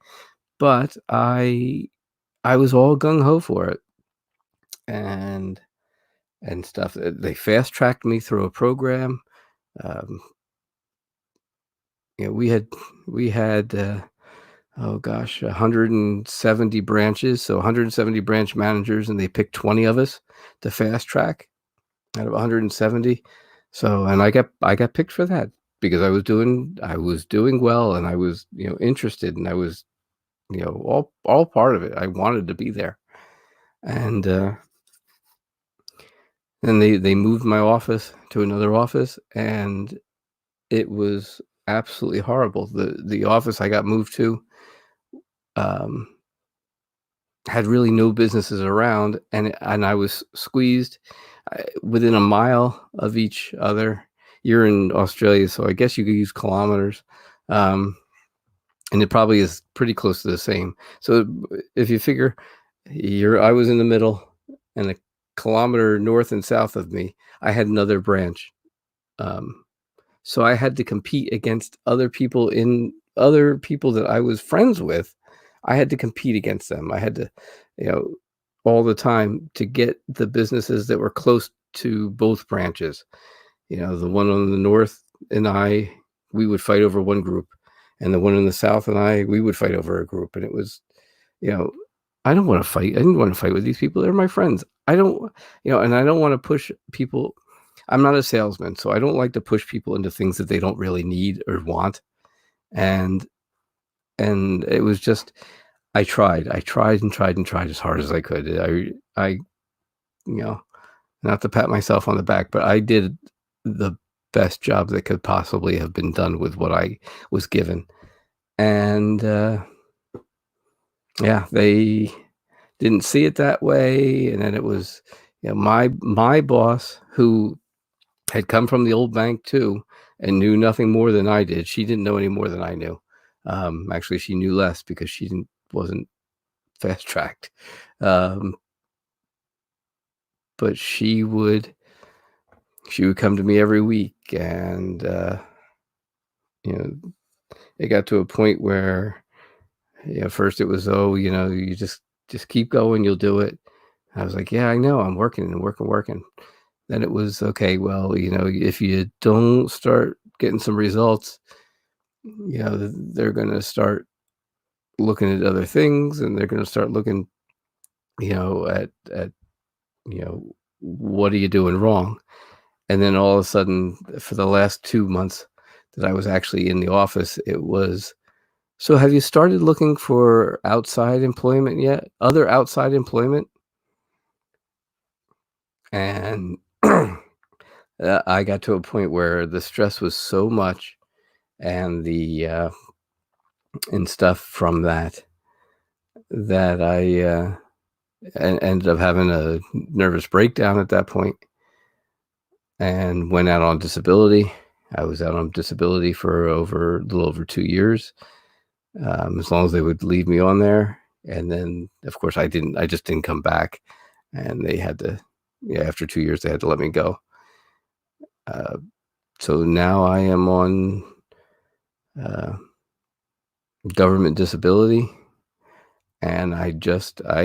But I was all gung ho for it, and stuff. They fast tracked me through a program. Um, we had oh gosh, 170 branches, so 170 branch managers, and they picked 20 of us to fast track out of 170. So, and I got picked for that because I was doing well, and I was, interested, and I was, all part of it. I wanted to be there. And then they moved my office to another office, and it was absolutely horrible. The office I got moved to, um had really no businesses around, and I was squeezed, within a mile of each other. You're in Australia, so I guess you could use kilometers, um, and it probably is pretty close to the same. So, if you figure I was in the middle, and a kilometer north and south of me, I had another branch. um so I had to compete against other people that I was friends with. I had to compete against them. I had to, you know, all the time to get the businesses that were close to both branches. The one on the north and we would fight over one group, and the one in the south and we would fight over a group. And it was, you know, I don't want to fight. I didn't want to fight with these people. They're my friends. I don't, and I don't want to push people. I'm not a salesman, so I don't like to push people into things that they don't really need or want. And it was just I tried and tried and tried as hard as I could. I you know, not to pat myself on the back, but I did the best job that could possibly have been done with what I was given. And yeah, they didn't see it that way. And then it was, my boss, who had come from the old bank too and knew nothing more than I did. She didn't know any more than I knew. Actually, she knew less because she wasn't fast tracked. Um, but she would come to me every week, and you know, it got to a point where, first it was, oh, you just keep going, you'll do it. I was like, yeah, I know, I'm working and working. Then it was, okay, well, if you don't start getting some results, they're going to start looking at other things, and they're going to start looking, at what are you doing wrong? And then all of a sudden, for the last 2 months that I was actually in the office, it was, so have you started looking for outside employment yet? Other outside employment? And I got to a point where the stress was so much, and the and stuff from that I ended up having a nervous breakdown at that point and went out on disability. I was out on disability for a little over 2 years, as long as they would leave me on there. And then, of course, I just didn't come back, and they had to, yeah, after 2 years, they had to let me go. Uh, so now I am on uh, government disability, and I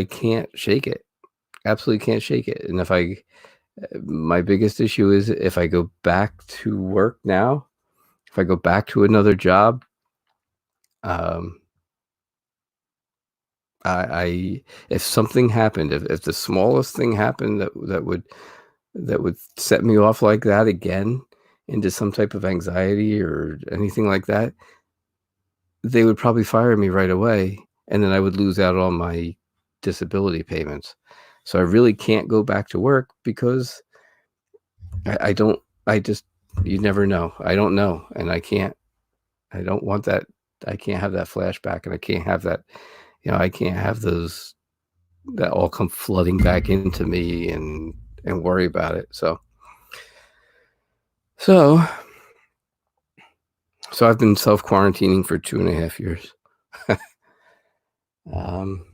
can't shake it. Absolutely can't shake it. And my biggest issue is if I go back to work now, if I go back to another job, um, if something happened, if the smallest thing happened that would set me off like that again into some type of anxiety or anything like that, they would probably fire me right away, and then I would lose out on my disability payments. So I really can't go back to work because I don't. I just, you never know. I don't know, and I can't. I don't want that. I can't have that flashback, and I can't have that. I can't have those that all come flooding back into me and worry about it. So I've been self quarantining for 2.5 years. um,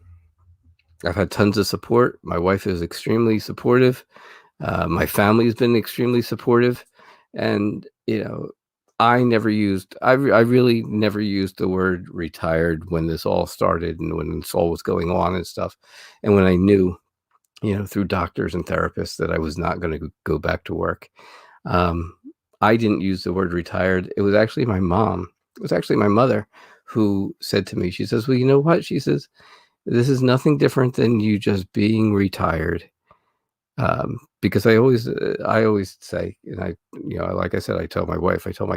I've had tons of support. My wife is extremely supportive. My family's been extremely supportive, and I really never used the word retired when this all started and when this all was going on and stuff, and when I knew, through doctors and therapists that I was not going to go back to work. Um, I didn't use the word retired. It was actually my mom. It was actually my mother who said to me, she says, "Well, you know what?" She says, "This is nothing different than you just being retired." Because I always say, and like I said, I tell my wife, I tell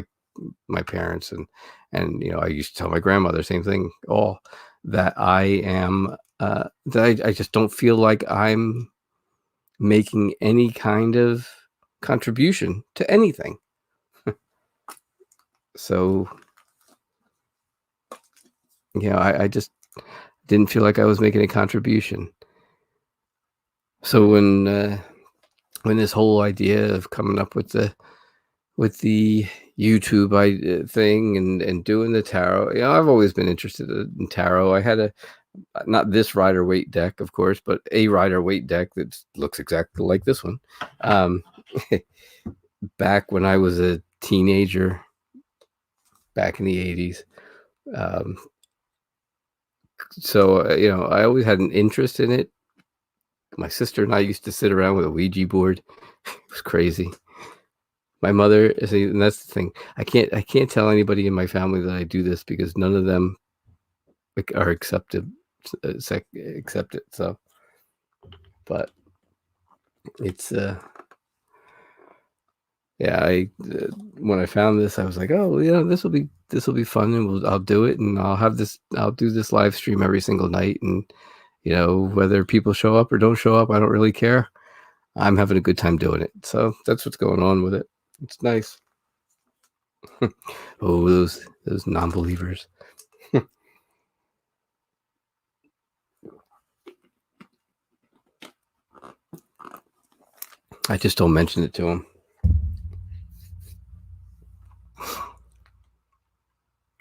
my parents, and I used to tell my grandmother, same thing, all that I am, that I just don't feel like I'm making any kind of contribution to anything. So, I just didn't feel like I was making a contribution. So when this whole idea of coming up with the YouTube thing and doing the tarot, I've always been interested in tarot. I had not this Rider Waite deck, of course, but a Rider Waite deck that looks exactly like this one. Um, back when I was a teenager, back in the 80s. Um, so, I always had an interest in it. My sister and I used to sit around with a Ouija board. It was crazy. My mother is, and that's the thing. I can't tell anybody in my family that I do this because none of them are accept it. So, but it's Yeah, when I found this, I was like, oh, yeah, this will be fun, and I'll do it, and I'll do this live stream every single night, and whether people show up or don't show up, I don't really care. I'm having a good time doing it, so that's what's going on with it. It's nice. Oh, those non-believers. I just don't mention it to them.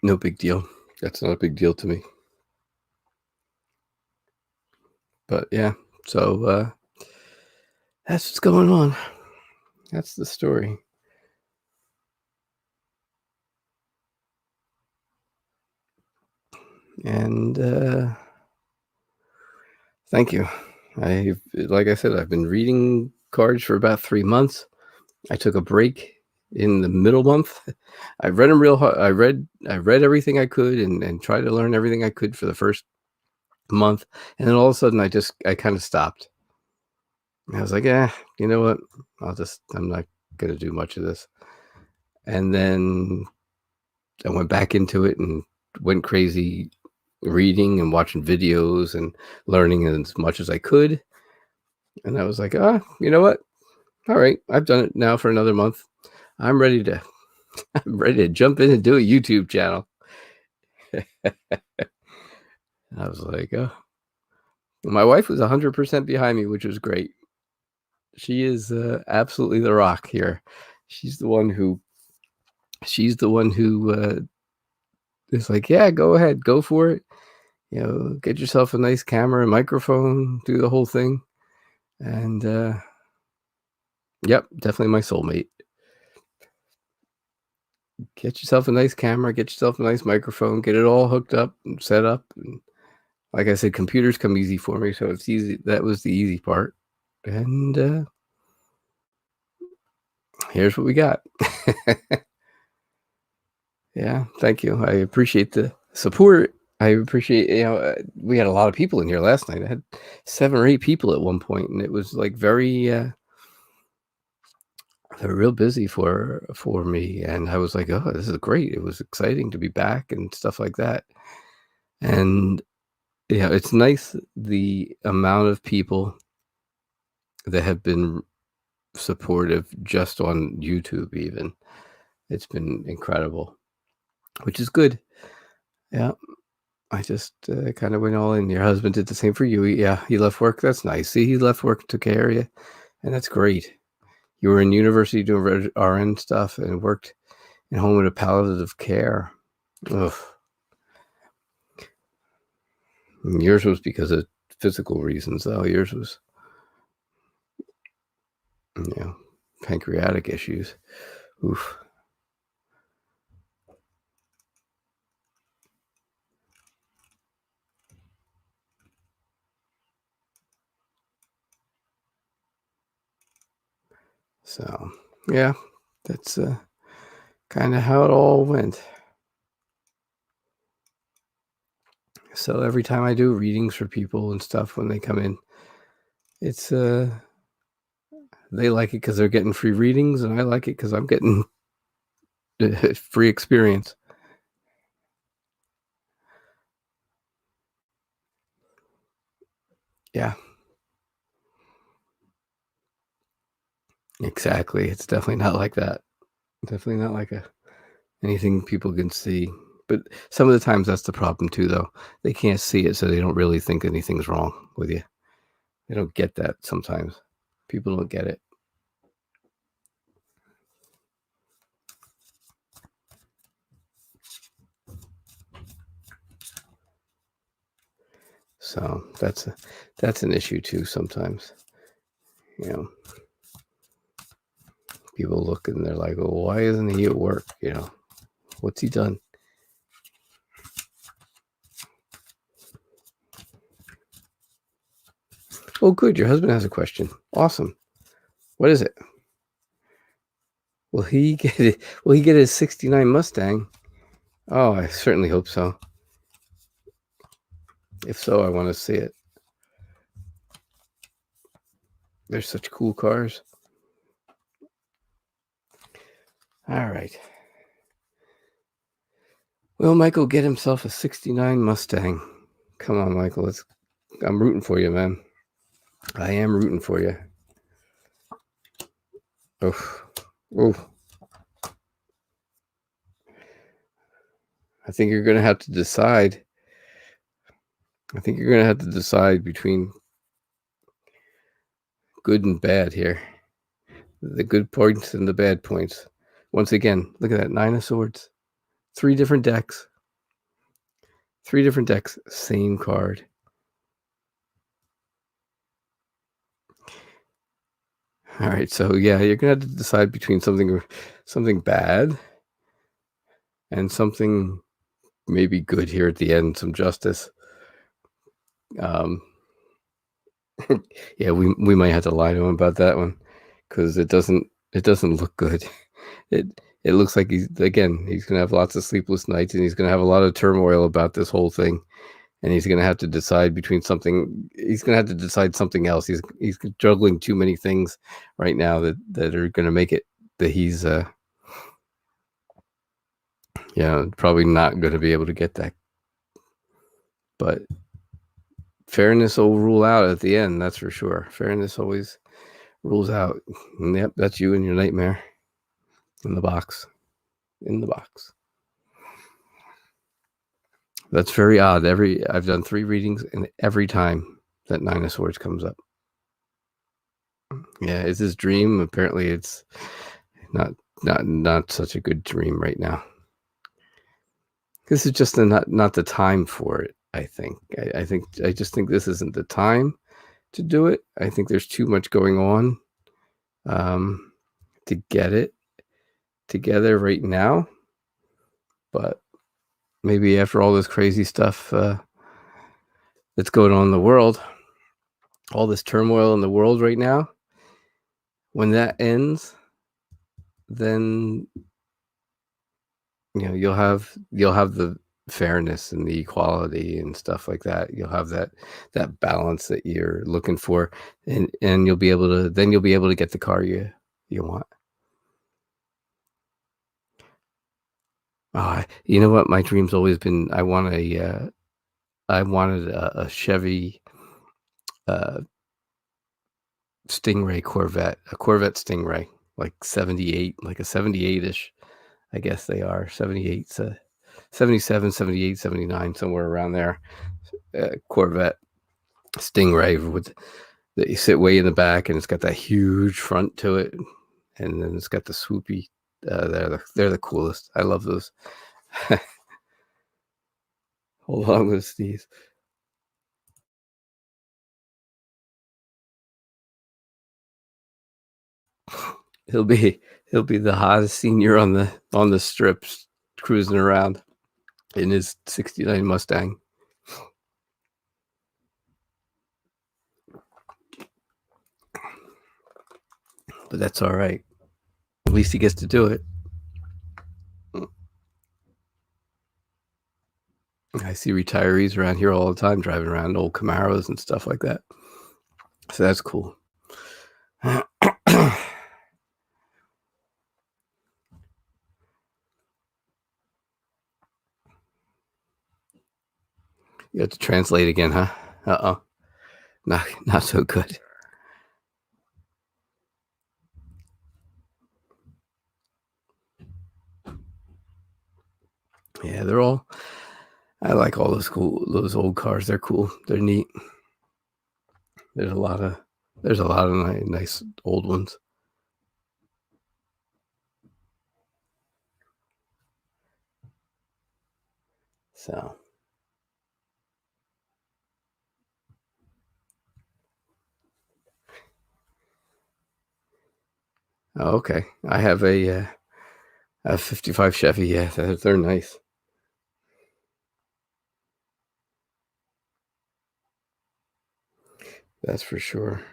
No big deal. That's not a big deal to me. But yeah, so that's what's going on. That's the story. And thank you. Like I said, I've been reading cards for about 3 months. I took a break in the middle month. I read them real hard. I read everything I could and tried to learn everything I could for the first month, and then all of a sudden I kind of stopped. I was like, "Yeah, you know what? I'm not gonna do much of this." And then I went back into it and went crazy reading and watching videos and learning as much as I could. And I was like, you know what? All right, I've done it now for another month. I'm ready to I'm ready to jump in and do a YouTube channel. I was like, oh. My wife was 100% behind me, which was great. She is absolutely the rock here. She's the one who is like, yeah, go ahead, go for it. Get yourself a nice camera and microphone, do the whole thing. And yep, definitely my soulmate. Get yourself a nice camera, get yourself a nice microphone, get it all hooked up and set up. And like I said, computers come easy for me, so it's easy. That was the easy part. And here's what we got. Yeah, thank you. I appreciate the support. I appreciate, we had a lot of people in here last night. I had 7 or 8 people at one point, and it was like they were real busy for me, and I was like, "Oh, this is great." It was exciting to be back and stuff like that. And yeah, it's nice the amount of people that have been supportive just on YouTube even. It's been incredible, which is good. Yeah. I just kind of went all in. Your husband did the same for you. Yeah, he left work. That's nice. See, he left work, took care of you, and that's great. You were in university doing RN stuff and worked in home with a palliative care. Ugh. Yours was because of physical reasons, though. Yours was, you know, pancreatic issues. Oof. So, yeah, that's kind of how it all went. So every time I do readings for people and stuff when they come in, it's they like it because they're getting free readings, and I like it because I'm getting free experience. Yeah, exactly. It's definitely not like that. Definitely not like anything people can see. But some of the times that's the problem too, though. They can't see it, so they don't really think anything's wrong with you. They don't get that sometimes. People don't get it. So that's an issue too sometimes. You know, people look and they're like, "Well, why isn't he at work? What's he done?" Oh, good. Your husband has a question. Awesome. What is it? Will he get it? Will he get his '69 Mustang? Oh, I certainly hope so. If so, I want to see it. They're such cool cars. All right. Will Michael get himself a 69 Mustang? Come on, Michael. I'm rooting for you, man. I am rooting for you. Oof. Oof. I think you're going to have to decide. I think you're going to have to decide between good and bad here. The good points and the bad points. Once again, look at that. 9 of Swords. 3 different decks. 3 different decks. Same card. All right. So, yeah, you're going to have to decide between something bad and something maybe good here at the end. Some justice. Yeah, we might have to lie to him about that one because it doesn't look good. It looks like he's gonna have lots of sleepless nights and he's gonna have a lot of turmoil about this whole thing, and he's gonna have to decide between something. He's gonna have to decide something else. He's juggling too many things right now that are gonna make it that he's probably not gonna be able to get that. But fairness will rule out at the end, that's for sure. Fairness always rules out. And yep, that's you and your nightmare in the box. In the box. That's very odd. I've done 3 readings, and every time that 9 of Swords comes up. Yeah, it's his dream. Apparently, it's not such a good dream right now. This is just not the time for it. I think. I just think this isn't the time to do it. I think there's too much going on to get it together right now. But maybe after all this crazy stuff that's going on in the world, all this turmoil in the world right now, when that ends, then you'll have the fairness and the equality and stuff like that. You'll have that balance that you're looking for, and you'll be able to get the car you want. You know what? My dream's always been I wanted a Chevy Stingray Corvette, a Corvette Stingray, like 78, like a 78-ish. I guess they are 78, 77, 78, 79, somewhere around there. Corvette Stingray that you sit way in the back, and it's got that huge front to it, and then it's got the swoopy. They're the coolest. I love those. Hold on with these. He'll be the hottest senior on the strips, cruising around in his 69 Mustang. But that's all right. At least he gets to do it. I see retirees around here all the time driving around old Camaros and stuff like that. So that's cool. You have to translate again, huh? Uh-oh. Not so good. Yeah, I like all those old cars. They're cool. They're neat. There's a lot of nice old ones. So. Oh, okay. I have a 55 Chevy. Yeah, they're nice. That's for sure.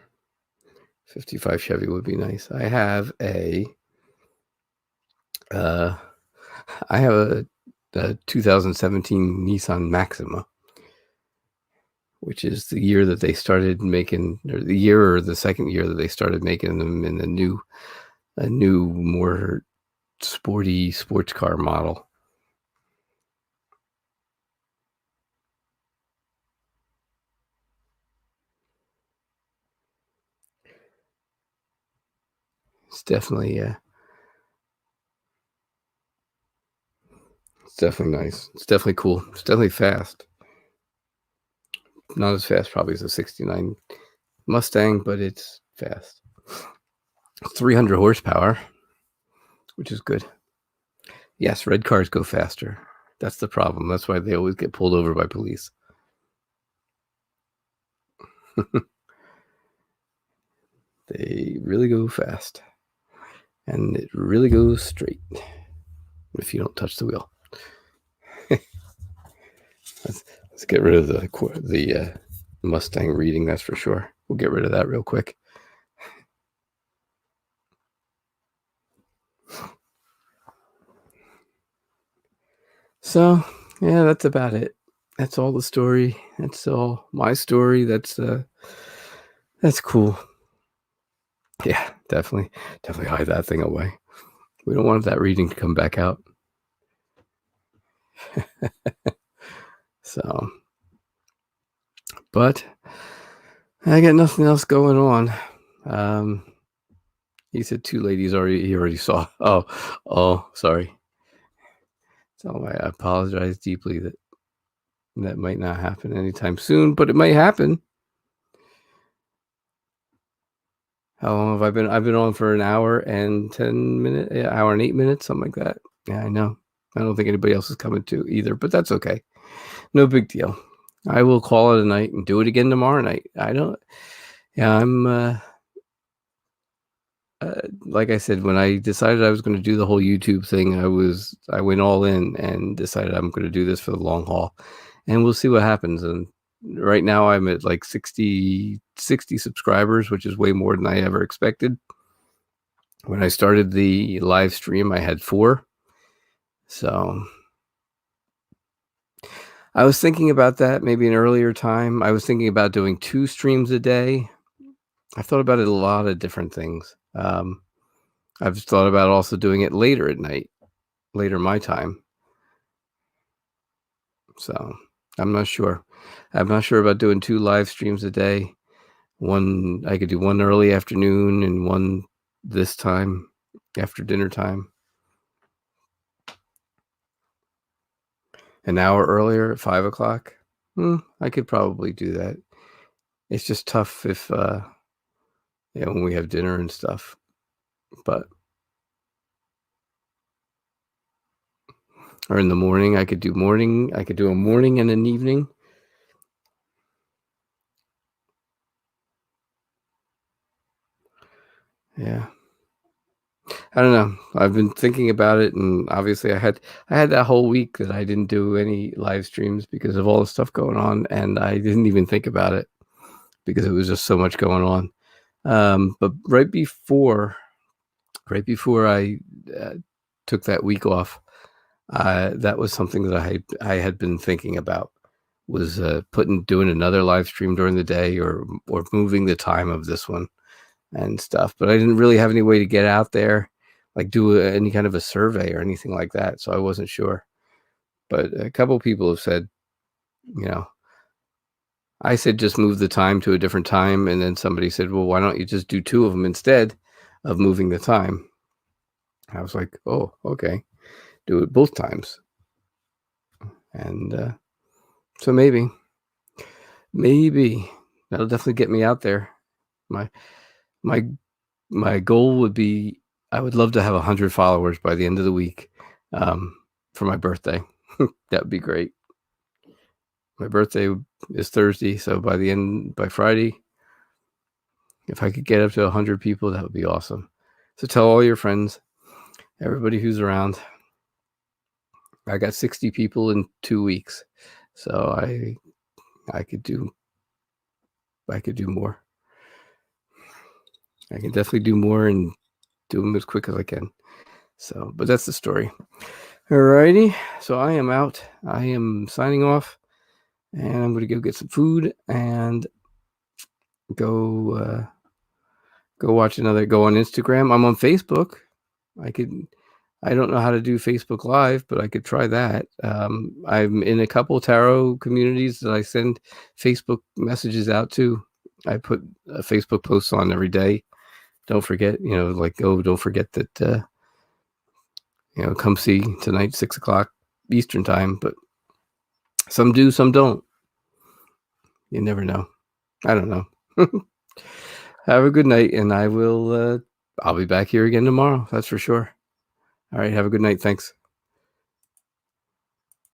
55 Chevy would be nice. I have a 2017 Nissan Maxima, which is the year that they started making, or the second year that they started making them in a new, more sporty sports car model. It's definitely it's definitely nice. It's definitely cool. It's definitely fast. Not as fast probably as a 69 Mustang, but it's fast. 300 horsepower, which is good. Yes, red cars go faster. That's the problem. That's why they always get pulled over by police. They really go fast. And it really goes straight if you don't touch the wheel. let's get rid of the Mustang reading, that's for sure. We'll get rid of that real quick. So, yeah, that's about it. That's all the story. That's all my story. That's cool. Yeah, definitely hide that thing away. We don't want that reading to come back out. So, but I got nothing else going on. He said two ladies he already saw. Oh, sorry. So I apologize deeply that might not happen anytime soon, but it might happen. How long have I been? I've been on for an hour and 10 minutes, hour and 8 minutes, something like that. Yeah, I know. I don't think anybody else is coming to either, but that's okay. No big deal. I will call it a night and do it again tomorrow night. I'm like I said, when I decided I was going to do the whole YouTube thing, I went all in and decided I'm going to do this for the long haul, and we'll see what happens. And right now I'm at like 60 subscribers, which is way more than I ever expected. When I started the live stream, I had 4. So I was thinking about that maybe an earlier time. I was thinking about doing 2 streams a day. I've thought about it a lot of different things. I've thought about also doing it later at night, later my time. So I'm not sure. I'm not sure about doing 2 live streams a day. I could do one early afternoon and one this time after dinner time. An hour earlier at 5 o'clock. I could probably do that. It's just tough if, when we have dinner and stuff. But or in the morning, I could do morning. I could do a morning and an evening. Yeah. I don't know. I've been thinking about it, and obviously I had that whole week that I didn't do any live streams because of all the stuff going on, and I didn't even think about it because it was just so much going on. But right before I took that week off, that was something that I had been thinking about, was doing another live stream during the day, or moving the time of this one and stuff. But I didn't really have any way to get out there, like do any kind of a survey or anything like that. So I wasn't sure. But a couple people have said, I said just move the time to a different time, and then somebody said, well, why don't you just do 2 of them instead of moving the time? I was like, oh, okay, do it both times. And so maybe that'll definitely get me out there. My goal would be, I would love to have 100 followers by the end of the week, for my birthday. That would be great. My birthday is Thursday, so by Friday, if I could get up to 100 people, that would be awesome. So tell all your friends, everybody who's around. I got 60 people in 2 weeks, so I could do more. I can definitely do more and do them as quick as I can. So, but that's the story. Alrighty, so I am out. I am signing off, and I'm going to go get some food and go on Instagram. I'm on Facebook. I don't know how to do Facebook Live, but I could try that. I'm in a couple tarot communities that I send Facebook messages out to. I put Facebook posts on every day. Don't forget, like, oh, don't forget that, come see tonight, 6 o'clock Eastern time. But some do, some don't. You never know. I don't know. Have a good night, and I'll be back here again tomorrow. That's for sure. All right. Have a good night. Thanks.